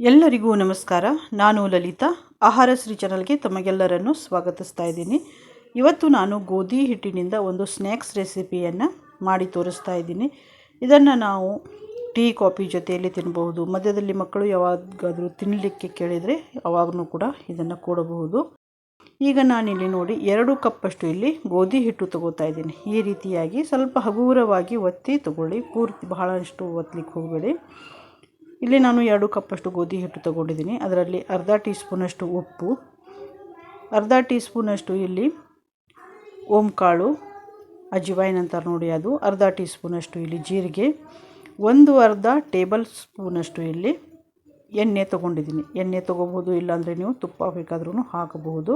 ಎಲ್ಲರಿಗೂ ನಮಸ್ಕಾರ. ನಾನು ಲಲಿತಾ. ಆಹಾರ ಶ್ರೀ ಚಾನಲ್ಗೆ ತಮಗೆಲ್ಲರನ್ನು ಸ್ವಾಗತಿಸ್ತಾ ಇದ್ದೀನಿ. ಇವತ್ತು ನಾನು ಗೋಧಿ ಹಿಟ್ಟಿನಿಂದ ಒಂದು ಸ್ನ್ಯಾಕ್ಸ್ ರೆಸಿಪಿಯನ್ನು ಮಾಡಿ ತೋರಿಸ್ತಾ ಇದ್ದೀನಿ. ಇದನ್ನು ನಾವು ಟೀ ಕಾಫಿ ಜೊತೆಯಲ್ಲಿ ತಿನ್ನಬಹುದು. ಮಧ್ಯದಲ್ಲಿ ಮಕ್ಕಳು ಯಾವಾಗಾದರೂ ತಿನ್ನಲಿಕ್ಕೆ ಕೇಳಿದರೆ ಅವಾಗೂ ಕೂಡ ಇದನ್ನು ಕೊಡಬಹುದು. ಈಗ ನಾನಿಲ್ಲಿ ನೋಡಿ 2 ಕಪ್ಪಷ್ಟು ಇಲ್ಲಿ ಗೋಧಿ ಹಿಟ್ಟು ತಗೋತಾ ಇದ್ದೀನಿ. ಈ ರೀತಿಯಾಗಿ ಸ್ವಲ್ಪ ಹಗುರವಾಗಿ ಒತ್ತಿ ತಗೊಳ್ಳಿ, ಪೂರ್ತಿ ಬಹಳಷ್ಟು ಒತ್ತಲಿಕ್ಕೆ ಹೋಗಬೇಡಿ. ಇಲ್ಲಿ ನಾನು 2 ಕಪ್ಪಷ್ಟು ಗೋಧಿ ಹಿಟ್ಟು ತಗೊಂಡಿದ್ದೀನಿ. ಅದರಲ್ಲಿ ಅರ್ಧ ಟೀ ಸ್ಪೂನಷ್ಟು ಉಪ್ಪು, ಅರ್ಧ ಟೀ ಸ್ಪೂನಷ್ಟು ಇಲ್ಲಿ ಓಂಕಾಳು, ಅಜ್ವೈನ್ ಅಂತಾರೆ ನೋಡಿ ಅದು, ಅರ್ಧ ಟೀ ಸ್ಪೂನಷ್ಟು ಇಲ್ಲಿ ಜೀರಿಗೆ, ಅರ್ಧ ಟೇಬಲ್ ಸ್ಪೂನಷ್ಟು ಇಲ್ಲಿ ಎಣ್ಣೆ ತೊಗೊಂಡಿದ್ದೀನಿ. ಎಣ್ಣೆ ತೊಗೋಬೋದು, ಇಲ್ಲಾಂದರೆ ನೀವು ತುಪ್ಪ ಬೇಕಾದ್ರೂ ಹಾಕಬಹುದು.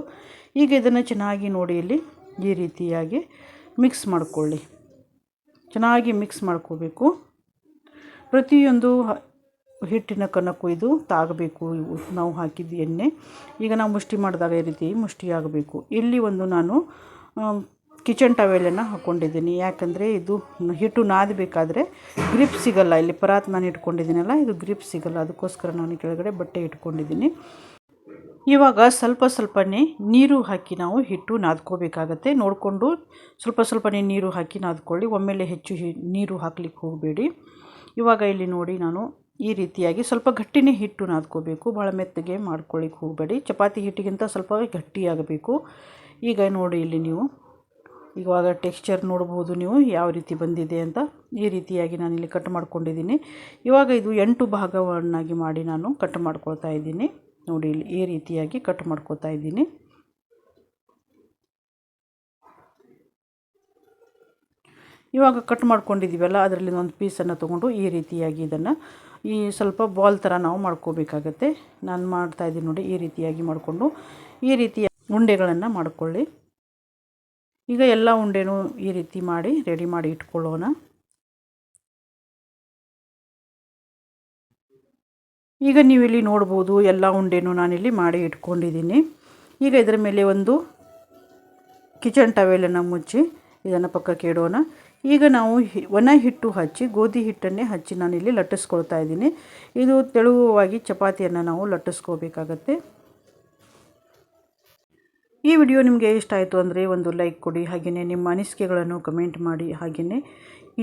ಈಗ ಇದನ್ನು ಚೆನ್ನಾಗಿ ನೋಡಿ ಇಲ್ಲಿ ಈ ರೀತಿಯಾಗಿ ಮಿಕ್ಸ್ ಮಾಡಿಕೊಳ್ಳಿ. ಚೆನ್ನಾಗಿ ಮಿಕ್ಸ್ ಮಾಡ್ಕೋಬೇಕು. ಪ್ರತಿಯೊಂದು ಹಿಟ್ಟಿನ ಕಣಕ್ಕೂ ಇದು ತಾಗಬೇಕು. ನಾವು ಹಾಕಿದ್ದು ಎಣ್ಣೆ ಈಗ ನಾವು ಮುಷ್ಟಿ ಮಾಡಿದಾಗ ಈ ರೀತಿ ಮುಷ್ಟಿ ಆಗಬೇಕು. ಇಲ್ಲಿ ನಾನು ಕಿಚನ್ ಟವೆಲನ್ನು ಹಾಕ್ಕೊಂಡಿದ್ದೀನಿ. ಯಾಕಂದರೆ ಇದು ಹಿಟ್ಟು ನಾದಬೇಕಾದ್ರೆ ಗ್ರಿಪ್ ಸಿಗಲ್ಲ. ಇಲ್ಲಿ ಪರಾತ್ ನಾನು ಇಟ್ಕೊಂಡಿದ್ದೀನಲ್ಲ, ಇದು ಗ್ರಿಪ್ ಸಿಗಲ್ಲ, ಅದಕ್ಕೋಸ್ಕರ ನಾನು ಕೆಳಗಡೆ ಬಟ್ಟೆ ಇಟ್ಕೊಂಡಿದ್ದೀನಿ. ಇವಾಗ ಸ್ವಲ್ಪನೇ ನೀರು ಹಾಕಿ ನಾವು ಹಿಟ್ಟು ನಾದ್ಕೋಬೇಕಾಗತ್ತೆ. ನೋಡಿಕೊಂಡು ಸ್ವಲ್ಪನೇ ನೀರು ಹಾಕಿ ನಾದ್ಕೊಳ್ಳಿ. ಒಮ್ಮೆಲೆ ಹೆಚ್ಚು ನೀರು ಹಾಕ್ಲಿಕ್ಕೆ ಹೋಗಬೇಡಿ. ಇವಾಗ ಇಲ್ಲಿ ನೋಡಿ ನಾನು ಈ ರೀತಿಯಾಗಿ ಸ್ವಲ್ಪ ಗಟ್ಟಿನೇ ಹಿಟ್ಟು ನಾದ್ಕೋಬೇಕು. ಭಾಳ ಮೆತ್ತಗೆ ಮಾಡ್ಕೊಳ್ಳಿಕ್ಕೆ ಹೋಗಬೇಡಿ. ಚಪಾತಿ ಹಿಟ್ಟಿಗಿಂತ ಸ್ವಲ್ಪ ಗಟ್ಟಿಯಾಗಬೇಕು. ಈಗ ನೋಡಿ ಇಲ್ಲಿ ನೀವು ಇವಾಗ ಟೆಕ್ಸ್ಚರ್ ನೋಡ್ಬೋದು ನೀವು ಯಾವ ರೀತಿ ಬಂದಿದೆ ಅಂತ. ಈ ರೀತಿಯಾಗಿ ನಾನಿಲ್ಲಿ ಕಟ್ ಮಾಡ್ಕೊಂಡಿದ್ದೀನಿ. ಇವಾಗ ಇದು 8 ಭಾಗವನ್ನಾಗಿ ಮಾಡಿ ನಾನು ಕಟ್ ಮಾಡ್ಕೊಳ್ತಾ ಇದ್ದೀನಿ. ನೋಡಿ ಇಲ್ಲಿ ಈ ರೀತಿಯಾಗಿ ಕಟ್ ಮಾಡ್ಕೊಳ್ತಾ ಇದ್ದೀನಿ. ಇವಾಗ ಕಟ್ ಮಾಡ್ಕೊಂಡಿದ್ದೀವಲ್ಲ, ಅದರಲ್ಲಿ ಒಂದು ಪೀಸನ್ನು ತೊಗೊಂಡು ಈ ರೀತಿಯಾಗಿ ಇದನ್ನು ಸ್ವಲ್ಪ ಬಾಲ್ ಥರ ನಾವು ಮಾಡ್ಕೋಬೇಕಾಗತ್ತೆ. ನಾನು ಮಾಡ್ತಾಯಿದ್ದೀನಿ ನೋಡಿ, ಈ ರೀತಿಯಾಗಿ ಮಾಡಿಕೊಂಡು ಈ ರೀತಿಯ ಉಂಡೆಗಳನ್ನು ಮಾಡಿಕೊಳ್ಳಿ. ಈಗ ಎಲ್ಲ ಉಂಡೆನೂ ಈ ರೀತಿ ಮಾಡಿ ರೆಡಿ ಮಾಡಿ ಇಟ್ಕೊಳ್ಳೋಣ. ಈಗ ನೀವು ಇಲ್ಲಿ ನೋಡ್ಬೋದು ಎಲ್ಲ ಉಂಡೆನೂ ನಾನಿಲ್ಲಿ ಮಾಡಿ ಇಟ್ಕೊಂಡಿದ್ದೀನಿ. ಈಗ ಇದರ ಮೇಲೆ ಒಂದು ಕಿಚನ್ ಟವೆಲನ್ನು ಮುಚ್ಚಿ ಇದನ್ನು ಪಕ್ಕಕ್ಕೆ ಇಡೋಣ. ಈಗ ನಾವು ಒಣ ಹಿಟ್ಟು ಹಚ್ಚಿ ಗೋಧಿ ಹಿಟ್ಟನ್ನೇ ಹಚ್ಚಿ ನಾನಿಲ್ಲಿ ಲಟ್ಟಿಸ್ಕೊಳ್ತಾ ಇದ್ದೀನಿ. ಇದು ತೆಳುವಾಗಿ ಚಪಾತಿಯನ್ನು ನಾವು ಲಟ್ಟಿಸ್ಕೋಬೇಕಾಗತ್ತೆ. ಈ ವಿಡಿಯೋ ನಿಮಗೆ ಇಷ್ಟ ಆಯಿತು ಅಂದರೆ ಒಂದು ಲೈಕ್ ಕೊಡಿ. ಹಾಗೆಯೇ ನಿಮ್ಮ ಅನಿಸಿಕೆಗಳನ್ನು ಕಮೆಂಟ್ ಮಾಡಿ. ಹಾಗೆಯೇ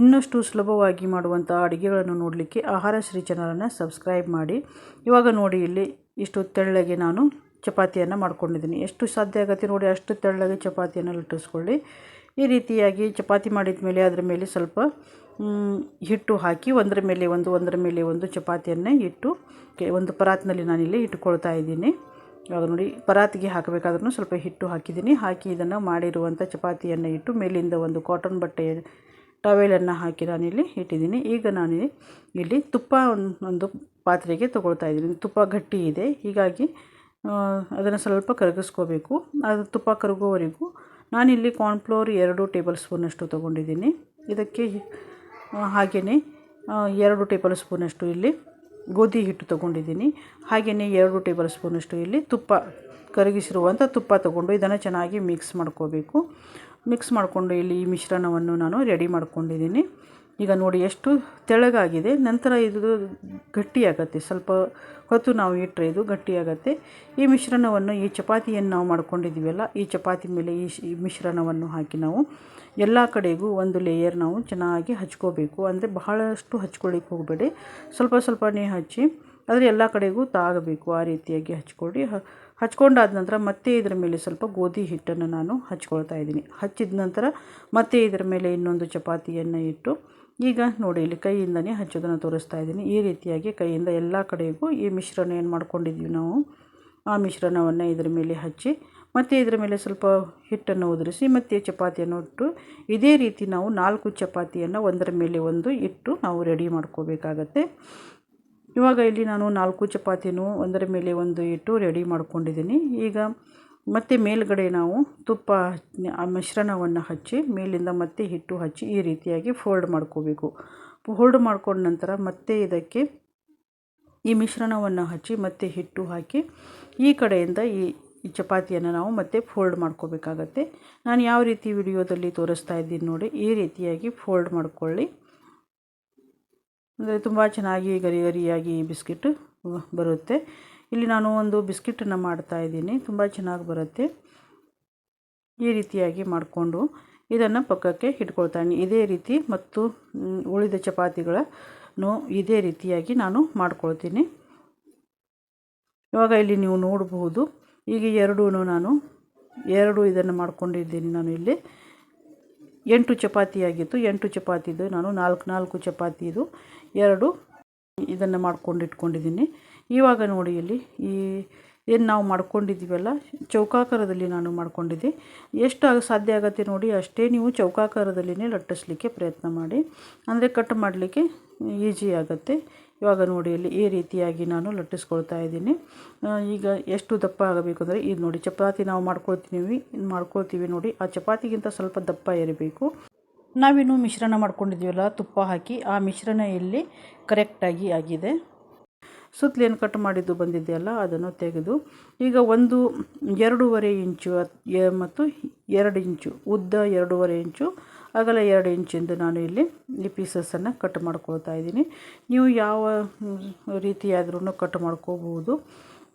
ಇನ್ನಷ್ಟು ಸುಲಭವಾಗಿ ಮಾಡುವಂಥ ಅಡುಗೆಗಳನ್ನು ನೋಡಲಿಕ್ಕೆ ಆಹಾರ ಶ್ರೀ ಚಾನಲನ್ನು ಸಬ್ಸ್ಕ್ರೈಬ್ ಮಾಡಿ. ಇವಾಗ ನೋಡಿ ಇಲ್ಲಿ ಇಷ್ಟು ತೆಳ್ಳಗೆ ನಾನು ಚಪಾತಿಯನ್ನು ಮಾಡ್ಕೊಂಡಿದ್ದೀನಿ. ಎಷ್ಟು ಸಾಧ್ಯ ಆಗುತ್ತೆ ನೋಡಿ ಅಷ್ಟು ತೆಳ್ಳಗೆ ಚಪಾತಿಯನ್ನು ಲಟ್ಟಿಸ್ಕೊಳ್ಳಿ. ಈ ರೀತಿಯಾಗಿ ಚಪಾತಿ ಮಾಡಿದ ಮೇಲೆ ಅದರ ಮೇಲೆ ಸ್ವಲ್ಪ ಹಿಟ್ಟು ಹಾಕಿ ಒಂದರ ಮೇಲೆ ಒಂದು ಚಪಾತಿಯನ್ನು ಇಟ್ಟು ಒಂದು ಪರಾತ್ನಲ್ಲಿ ನಾನಿಲ್ಲಿ ಇಟ್ಕೊಳ್ತಾ ಇದ್ದೀನಿ. ಇವಾಗ ನೋಡಿ ಪರಾತಿಗೆ ಹಾಕಬೇಕಾದ್ರೂ ಸ್ವಲ್ಪ ಹಿಟ್ಟು ಹಾಕಿದ್ದೀನಿ. ಹಾಕಿ ಇದನ್ನು ಮಾಡಿರುವಂಥ ಚಪಾತಿಯನ್ನು ಇಟ್ಟು ಮೇಲಿಂದ ಒಂದು ಕಾಟನ್ ಬಟ್ಟೆ ಟವೆಲನ್ನು ಹಾಕಿ ನಾನಿಲ್ಲಿ ಇಟ್ಟಿದ್ದೀನಿ. ಈಗ ನಾನು ಇಲ್ಲಿ ತುಪ್ಪ ಒಂದು ಪಾತ್ರೆಗೆ ತೊಗೊಳ್ತಾ ಇದ್ದೀನಿ. ತುಪ್ಪ ಗಟ್ಟಿ ಇದೆ, ಹೀಗಾಗಿ ಅದನ್ನು ಸ್ವಲ್ಪ ಕರಗಿಸ್ಕೋಬೇಕು. ಅದು ತುಪ್ಪ ಕರಗೋವರೆಗೂ ನಾನಿಲ್ಲಿ ಕಾರ್ನ್ಫ್ಲೋರ್ 2 ಟೇಬಲ್ ಸ್ಪೂನಷ್ಟು ತೊಗೊಂಡಿದ್ದೀನಿ. ಇದಕ್ಕೆ ಹಾಗೆಯೇ 2 ಟೇಬಲ್ ಸ್ಪೂನಷ್ಟು ಇಲ್ಲಿ ಗೋಧಿ ಹಿಟ್ಟು ತೊಗೊಂಡಿದ್ದೀನಿ. ಹಾಗೆಯೇ 2 ಟೇಬಲ್ ಸ್ಪೂನಷ್ಟು ಇಲ್ಲಿ ಕರಗಿಸಿರುವಂಥ ತುಪ್ಪ ತೊಗೊಂಡು ಇದನ್ನು ಚೆನ್ನಾಗಿ ಮಿಕ್ಸ್ ಮಾಡ್ಕೋಬೇಕು. ಮಿಕ್ಸ್ ಮಾಡಿಕೊಂಡು ಇಲ್ಲಿ ಈ ಮಿಶ್ರಣವನ್ನು ನಾನು ರೆಡಿ ಮಾಡ್ಕೊಂಡಿದ್ದೀನಿ. ಈಗ ನೋಡಿ ಎಷ್ಟು ತೆಳ್ಳಗಾಗಿದೆ. ನಂತರ ಇದು ಗಟ್ಟಿಯಾಗತ್ತೆ. ಸ್ವಲ್ಪ ಹೊತ್ತು ನಾವು ಇಟ್ಟರೆ ಇದು ಗಟ್ಟಿಯಾಗತ್ತೆ. ಈ ಮಿಶ್ರಣವನ್ನು ಈ ಚಪಾತಿಯನ್ನು ನಾವು ಮಾಡ್ಕೊಂಡಿದ್ದೀವಲ್ಲ, ಈ ಚಪಾತಿ ಮೇಲೆ ಈ ಮಿಶ್ರಣವನ್ನು ಹಾಕಿ ನಾವು ಎಲ್ಲ ಕಡೆಗೂ ಒಂದು ಲೇಯರ್ ನಾವು ಚೆನ್ನಾಗಿ ಹಚ್ಕೋಬೇಕು. ಅಂದರೆ ಬಹಳಷ್ಟು ಹಚ್ಕೊಳ್ಳಿಕ್ಕೆ ಹೋಗಬೇಡಿ, ಸ್ವಲ್ಪನೇ ಹಚ್ಚಿ ಆದರೆ ಎಲ್ಲ ಕಡೆಗೂ ತಾಗಬೇಕು. ಆ ರೀತಿಯಾಗಿ ಹಚ್ಕೊಳ್ಳಿ. ಹಚ್ಕೊಂಡಾದ ನಂತರ ಮತ್ತೆ ಇದರ ಮೇಲೆ ಸ್ವಲ್ಪ ಗೋಧಿ ಹಿಟ್ಟನ್ನು ನಾನು ಹಚ್ಕೊಳ್ತಾ ಇದ್ದೀನಿ. ಹಚ್ಚಿದ ನಂತರ ಮತ್ತೆ ಇದರ ಮೇಲೆ ಇನ್ನೊಂದು ಚಪಾತಿಯನ್ನು ಇಟ್ಟು ಈಗ ನೋಡಿ ಇಲ್ಲಿ ಕೈಯಿಂದನೇ ಹಚ್ಚೋದನ್ನು ತೋರಿಸ್ತಾ ಇದ್ದೀನಿ. ಈ ರೀತಿಯಾಗಿ ಕೈಯಿಂದ ಎಲ್ಲ ಕಡೆಗೂ ಈ ಮಿಶ್ರಣ ಏನು ಮಾಡ್ಕೊಂಡಿದ್ದೀವಿ ನಾವು ಆ ಮಿಶ್ರಣವನ್ನು ಇದರ ಮೇಲೆ ಹಚ್ಚಿ ಮತ್ತು ಇದರ ಮೇಲೆ ಸ್ವಲ್ಪ ಹಿಟ್ಟನ್ನು ಉದುರಿಸಿ ಮತ್ತು ಚಪಾತಿಯನ್ನು ಇಟ್ಟು ಇದೇ ರೀತಿ ನಾವು 4 ಚಪಾತಿಯನ್ನು ಒಂದರ ಮೇಲೆ ಒಂದು ಇಟ್ಟು ನಾವು ರೆಡಿ ಮಾಡ್ಕೋಬೇಕಾಗತ್ತೆ. ಇವಾಗ ಇಲ್ಲಿ ನಾನು 4 ಚಪಾತಿನೂ ಒಂದರ ಮೇಲೆ ಒಂದು ಇಟ್ಟು ರೆಡಿ ಮಾಡ್ಕೊಂಡಿದ್ದೀನಿ. ಈಗ ಮತ್ತು ಮೇಲ್ಗಡೆ ನಾವು ತುಪ್ಪ ಆ ಮಿಶ್ರಣವನ್ನು ಹಚ್ಚಿ ಮೇಲಿಂದ ಮತ್ತೆ ಹಿಟ್ಟು ಹಚ್ಚಿ ಈ ರೀತಿಯಾಗಿ ಫೋಲ್ಡ್ ಮಾಡ್ಕೋಬೇಕು. ಫೋಲ್ಡ್ ಮಾಡ್ಕೊಂಡ ನಂತರ ಮತ್ತೆ ಇದಕ್ಕೆ ಈ ಮಿಶ್ರಣವನ್ನು ಹಚ್ಚಿ ಮತ್ತೆ ಹಿಟ್ಟು ಹಾಕಿ ಈ ಕಡೆಯಿಂದ ಈ ಚಪಾತಿಯನ್ನು ನಾವು ಮತ್ತೆ ಫೋಲ್ಡ್ ಮಾಡ್ಕೋಬೇಕಾಗತ್ತೆ. ನಾನು ಯಾವ ರೀತಿ ವಿಡಿಯೋದಲ್ಲಿ ತೋರಿಸ್ತಾ ಇದ್ದೀನಿ ನೋಡಿ, ಈ ರೀತಿಯಾಗಿ ಫೋಲ್ಡ್ ಮಾಡ್ಕೊಳ್ಳಿ. ಅಂದರೆ ತುಂಬ ಚೆನ್ನಾಗಿ ಗರಿಯಾಗಿ ಈ ಬಿಸ್ಕೆಟ್ ಬರುತ್ತೆ. ಇಲ್ಲಿ ನಾನು ಒಂದು ಬಿಸ್ಕಿಟನ್ನು ಮಾಡ್ತಾಯಿದ್ದೀನಿ, ತುಂಬ ಚೆನ್ನಾಗಿ ಬರುತ್ತೆ. ಈ ರೀತಿಯಾಗಿ ಮಾಡಿಕೊಂಡು ಇದನ್ನು ಪಕ್ಕಕ್ಕೆ ಇಟ್ಕೊಳ್ತಾನೆ. ಇದೇ ರೀತಿ ಮತ್ತು ಉಳಿದ ಚಪಾತಿಗಳನ್ನು ಇದೇ ರೀತಿಯಾಗಿ ನಾನು ಮಾಡ್ಕೊಳ್ತೀನಿ. ಇವಾಗ ಇಲ್ಲಿ ನೀವು ನೋಡಬಹುದು, ಈಗ ನಾನು ಎರಡು ಇದನ್ನು ಮಾಡ್ಕೊಂಡಿದ್ದೀನಿ. ನಾನು ಇಲ್ಲಿ 8 ಚಪಾತಿ ಆಗಿತ್ತು. 8 ಚಪಾತಿದು ನಾನು 4 ಚಪಾತಿದು 2 ಇದನ್ನು ಮಾಡ್ಕೊಂಡು ಇಟ್ಕೊಂಡಿದ್ದೀನಿ. ಇವಾಗ ನೋಡಿ ಇಲ್ಲಿ ಏನು ನಾವು ಮಾಡ್ಕೊಂಡಿದ್ದೀವಲ್ಲ, ಚೌಕಾಕಾರದಲ್ಲಿ ನಾನು ಮಾಡ್ಕೊಂಡಿದ್ದೆ. ಎಷ್ಟು ಸಾಧ್ಯ ಆಗುತ್ತೆ ನೋಡಿ ಅಷ್ಟೇ ನೀವು ಚೌಕಾಕಾರದಲ್ಲಿನೇ ಲಟ್ಟಿಸ್ಲಿಕ್ಕೆ ಪ್ರಯತ್ನ ಮಾಡಿ, ಅಂದರೆ ಕಟ್ ಮಾಡಲಿಕ್ಕೆ ಈಸಿ ಆಗುತ್ತೆ. ಇವಾಗ ನೋಡಿ ಇಲ್ಲಿ ಈ ರೀತಿಯಾಗಿ ನಾನು ಲಟ್ಟಿಸ್ಕೊಳ್ತಾ ಇದ್ದೀನಿ. ಈಗ ಎಷ್ಟು ದಪ್ಪ ಆಗಬೇಕು ಅಂದರೆ ಇದು ನೋಡಿ, ಚಪಾತಿ ನಾವು ಮಾಡ್ಕೊಳ್ತೀವಿ ನೋಡಿ, ಆ ಚಪಾತಿಗಿಂತ ಸ್ವಲ್ಪ ದಪ್ಪ ಇರಬೇಕು. ನಾವೇನು ಮಿಶ್ರಣ ಮಾಡ್ಕೊಂಡಿದ್ದೀವಲ್ಲ ತುಪ್ಪ ಹಾಕಿ, ಆ ಮಿಶ್ರಣ ಇಲ್ಲಿ ಕರೆಕ್ಟಾಗಿ ಆಗಿದೆ. ಸುತ್ತಲೇನು ಕಟ್ ಮಾಡಿದ್ದು ಬಂದಿದೆಯಲ್ಲ ಅದನ್ನು ತೆಗೆದು ಈಗ 2.5 ಇಂಚು ಮತ್ತು 2 ಇಂಚು ಉದ್ದ, 2.5 ಇಂಚು ಅಗಲ, 2 ಇಂಚಿಂದು ನಾನು ಇಲ್ಲಿ ಈ ಪೀಸಸನ್ನು ಕಟ್ ಮಾಡ್ಕೊಳ್ತಾ ಇದ್ದೀನಿ. ನೀವು ಯಾವ ರೀತಿಯಾದ್ರೂ ಕಟ್ ಮಾಡ್ಕೋಬಹುದು.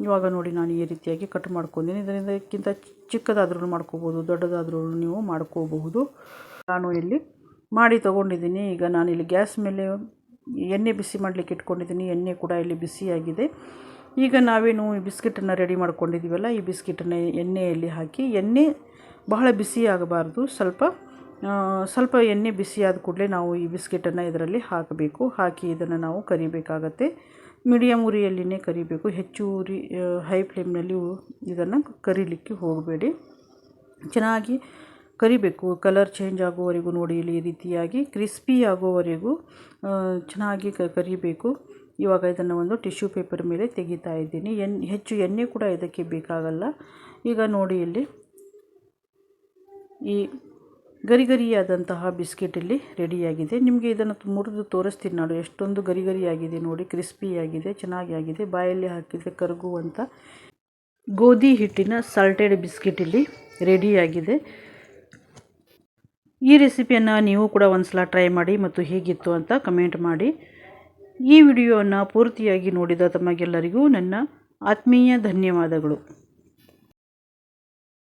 ಇವಾಗ ನೋಡಿ ನಾನು ಈ ರೀತಿಯಾಗಿ ಕಟ್ ಮಾಡ್ಕೊಂಡಿದ್ದೀನಿ. ಇದಕ್ಕಿಂತ ಚಿಕ್ಕದಾದ್ರೂ ಮಾಡ್ಕೋಬೋದು, ದೊಡ್ಡದಾದ್ರೂ ನೀವು ಮಾಡ್ಕೋಬಹುದು. ನಾನು ಇಲ್ಲಿ ಮಾಡಿ ತೊಗೊಂಡಿದ್ದೀನಿ. ಈಗ ನಾನು ಇಲ್ಲಿ ಗ್ಯಾಸ್ ಮೇಲೆ ಎಣ್ಣೆ ಬಿಸಿ ಮಾಡಲಿಕ್ಕೆ ಇಟ್ಕೊಂಡಿದ್ದೀನಿ. ಎಣ್ಣೆ ಕೂಡ ಇಲ್ಲಿ ಬಿಸಿಯಾಗಿದೆ. ಈಗ ನಾವೇನು ಈ ಬಿಸ್ಕಿಟನ್ನು ರೆಡಿ ಮಾಡ್ಕೊಂಡಿದ್ದೀವಲ್ಲ, ಈ ಬಿಸ್ಕಿಟನ್ನು ಎಣ್ಣೆಯಲ್ಲಿ ಹಾಕಿ, ಎಣ್ಣೆ ಬಹಳ ಬಿಸಿ ಆಗಬಾರ್ದು, ಸ್ವಲ್ಪ ಎಣ್ಣೆ ಬಿಸಿಯಾದ ಕೂಡಲೇ ನಾವು ಈ ಬಿಸ್ಕಿಟನ್ನು ಇದರಲ್ಲಿ ಹಾಕಬೇಕು. ಹಾಕಿ ಇದನ್ನು ನಾವು ಕರಿಬೇಕಾಗತ್ತೆ. ಮೀಡಿಯಮ್ ಉರಿಯಲ್ಲಿನೇ ಕರಿಬೇಕು, ಹೆಚ್ಚು ಹೈ ಫ್ಲೇಮ್ನಲ್ಲಿ ಇದನ್ನು ಕರಿಲಿಕ್ಕೆ ಹೋಗಬೇಡಿ. ಚೆನ್ನಾಗಿ ಕರಿಬೇಕು, ಕಲರ್ ಚೇಂಜ್ ಆಗೋವರೆಗೂ ನೋಡಿ ಇಲ್ಲಿ ಈ ರೀತಿಯಾಗಿ ಕ್ರಿಸ್ಪಿ ಆಗೋವರೆಗೂ ಚೆನ್ನಾಗಿ ಕರಿಬೇಕು. ಇವಾಗ ಇದನ್ನು ಒಂದು ಟಿಶ್ಯೂ ಪೇಪರ್ ಮೇಲೆ ತೆಗಿತಾ ಇದ್ದೀನಿ. ಹೆಚ್ಚು ಎಣ್ಣೆ ಕೂಡ ಇದಕ್ಕೆ ಬೇಕಾಗಲ್ಲ. ಈಗ ನೋಡಿ ಇಲ್ಲಿ ಈ ಗರಿಗರಿಯಾದಂತಹ ಬಿಸ್ಕೆಟ್ ಇಲ್ಲಿ ರೆಡಿಯಾಗಿದೆ. ನಿಮಗೆ ಇದನ್ನು ಮುರಿದು ತೋರಿಸ್ತೀನಿ ನಾನು, ಎಷ್ಟೊಂದು ಗರಿಗರಿಯಾಗಿದೆ ನೋಡಿ, ಕ್ರಿಸ್ಪಿಯಾಗಿದೆ, ಚೆನ್ನಾಗಿ ಆಗಿದೆ. ಬಾಯಲ್ಲಿ ಹಾಕಿದರೆ ಕರಗುವಂಥ ಗೋಧಿ ಹಿಟ್ಟಿನ ಸಾಲ್ಟೆಡ್ ಬಿಸ್ಕೆಟ್ ಇಲ್ಲಿ ರೆಡಿಯಾಗಿದೆ. ಈ ರೆಸಿಪಿಯನ್ನು ನೀವು ಕೂಡ ಒಂದ್ಸಲ ಟ್ರೈ ಮಾಡಿ ಮತ್ತು ಹೇಗಿತ್ತು ಅಂತ ಕಮೆಂಟ್ ಮಾಡಿ. ಈ ವಿಡಿಯೋವನ್ನು ಪೂರ್ತಿಯಾಗಿ ನೋಡಿದ ತಮಗೆಲ್ಲರಿಗೂ ನನ್ನ ಆತ್ಮೀಯ ಧನ್ಯವಾದಗಳು.